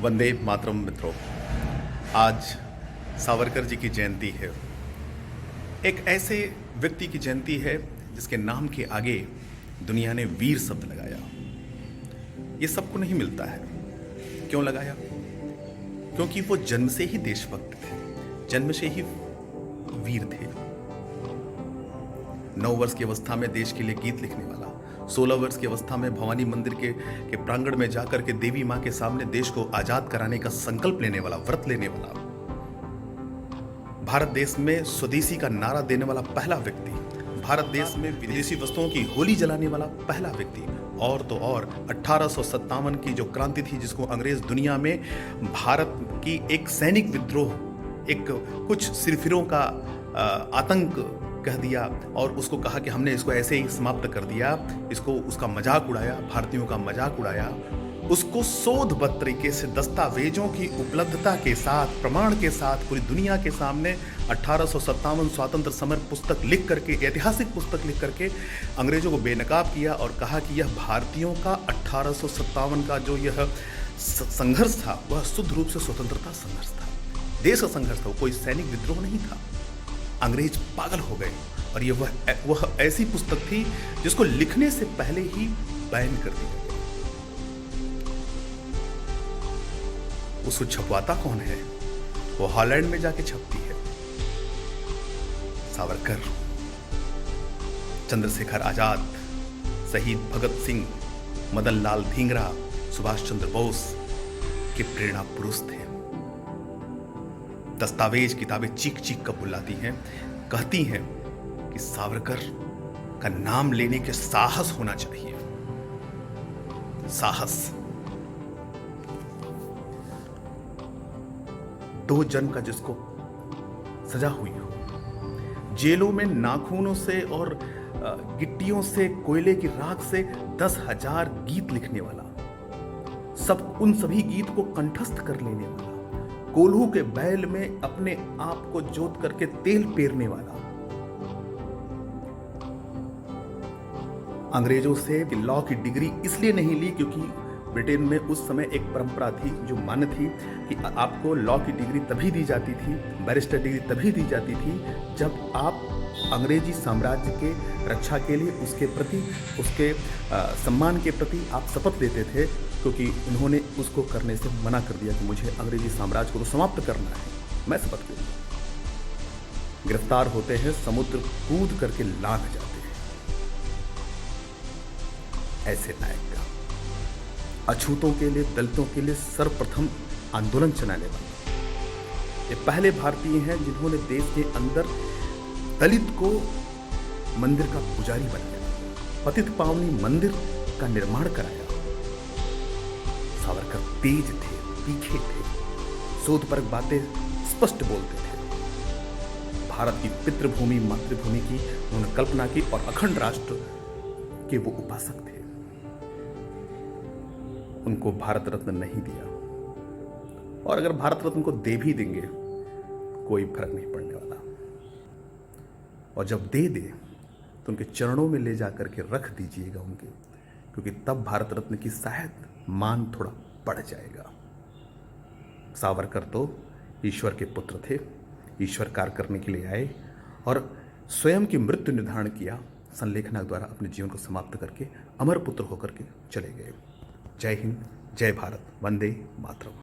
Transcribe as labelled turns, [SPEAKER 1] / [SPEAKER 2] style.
[SPEAKER 1] वंदे मातरम मित्रों। आज सावरकर जी की जयंती है। एक ऐसे व्यक्ति की जयंती है जिसके नाम के आगे दुनिया ने वीर शब्द लगाया। ये सबको नहीं मिलता है। क्यों लगाया? क्योंकि वो जन्म से ही देशभक्त थे, जन्म से ही वीर थे। 9 वर्ष की अवस्था में देश के लिए गीत लिखने वाला, 16 वर्ष की अवस्था में भवानी मंदिर के प्रांगण में जाकर के देवी मां के सामने देश को आजाद कराने का संकल्प लेने वाला, व्रत लेने वाला, भारत देश में स्वदेशी का नारा देने वाला पहला व्यक्ति, भारत देश में विदेशी वस्तुओं की होली जलाने वाला पहला व्यक्ति, और तो और 1857 की जो क्रांति थी जिसको अंग्रेज दुनिया में भारत की एक सैनिक विद्रोह, एक कुछ सिरफिरों का आतंक कह दिया और उसको कहा कि हमने इसको ऐसे ही समाप्त कर दिया, इसको उसका मजाक उड़ाया, भारतीयों का मजाक उड़ाया, उसको शोधबद्ध तरीके से दस्तावेजों की उपलब्धता के साथ, प्रमाण के साथ पूरी दुनिया के सामने 1857 स्वातंत्र समर पुस्तक लिख करके, ऐतिहासिक पुस्तक लिख करके अंग्रेजों को बेनकाब किया और कहा कि यह भारतीयों का 1857 का जो यह संघर्ष था वह शुद्ध रूप से स्वतंत्रता संघर्ष था, देश का संघर्ष था, कोई सैनिक विद्रोह नहीं था। अंग्रेज पागल हो गए और ये वह ऐसी पुस्तक थी जिसको लिखने से पहले ही बैन कर दिया गया। उसको छपवाता कौन है? वो हॉलैंड में जाके छपती है। सावरकर, चंद्रशेखर आजाद, शहीद भगत सिंह, मदन लाल धींगरा, सुभाष चंद्र बोस के प्रेरणा पुरुष थे। दस्तावेज किताबें चीख चीख कर बुलाती हैं, कहती हैं कि सावरकर का नाम लेने के साहस होना चाहिए। साहस। 2 जन्म का जिसको सजा हुई हो, जेलों में नाखूनों से और गिट्टियों से, कोयले की राख से 10,000 गीत लिखने वाला, उन सभी गीत को कंठस्थ कर लेने वाला, कोल्हू के बैल में अपने आप को जोत करके तेल पेरने वाला, अंग्रेजों से लॉ की डिग्री इसलिए नहीं ली क्योंकि ब्रिटेन में उस समय एक परंपरा थी जो मान्य थी कि आपको लॉ की डिग्री तभी दी जाती थी, बैरिस्टर डिग्री तभी दी जाती थी जब आप अंग्रेजी साम्राज्य के रक्षा के लिए उसके प्रति, उसके सम्मान के प्रति आप शपथ लेते थे, क्योंकि उन्होंने उसको करने से मना कर दिया कि मुझे अंग्रेजी साम्राज्य को तो समाप्त करना है, मैं शपथ लूंगा। गिरफ्तार होते हैं, समुद्र कूद करके लांघ जाते हैं। ऐसे नायक का अछूतों के लिए, दलितों के लिए सर्वप्रथम आंदोलन चलाने वाले ये पहले भारतीय हैं जिन्होंने देश के अंदर दलित को मंदिर का पुजारी बनाया, पतित पावनी मंदिर का निर्माण कराया। सावरकर तेज थे, तीखे थे, शोधपरक बातें स्पष्ट बोलते थे। भारत की पितृभूमि, मातृभूमि की उन्होंने कल्पना की और अखंड राष्ट्र के वो उपासक थे। उनको भारत रत्न नहीं दिया, और अगर भारत रत्न को दे भी देंगे कोई फर्क नहीं पड़ने वाला, और जब दे दे तो उनके चरणों में ले जाकर के रख दीजिएगा उनके, क्योंकि तब भारत रत्न की शायद मान थोड़ा बढ़ जाएगा। सावरकर तो ईश्वर के पुत्र थे, ईश्वर कार्य करने के लिए आए और स्वयं की मृत्यु निर्धारण किया, संलेखना द्वारा अपने जीवन को समाप्त करके अमर पुत्र होकर के चले गए। जय हिंद, जय भारत, वंदे मातरम।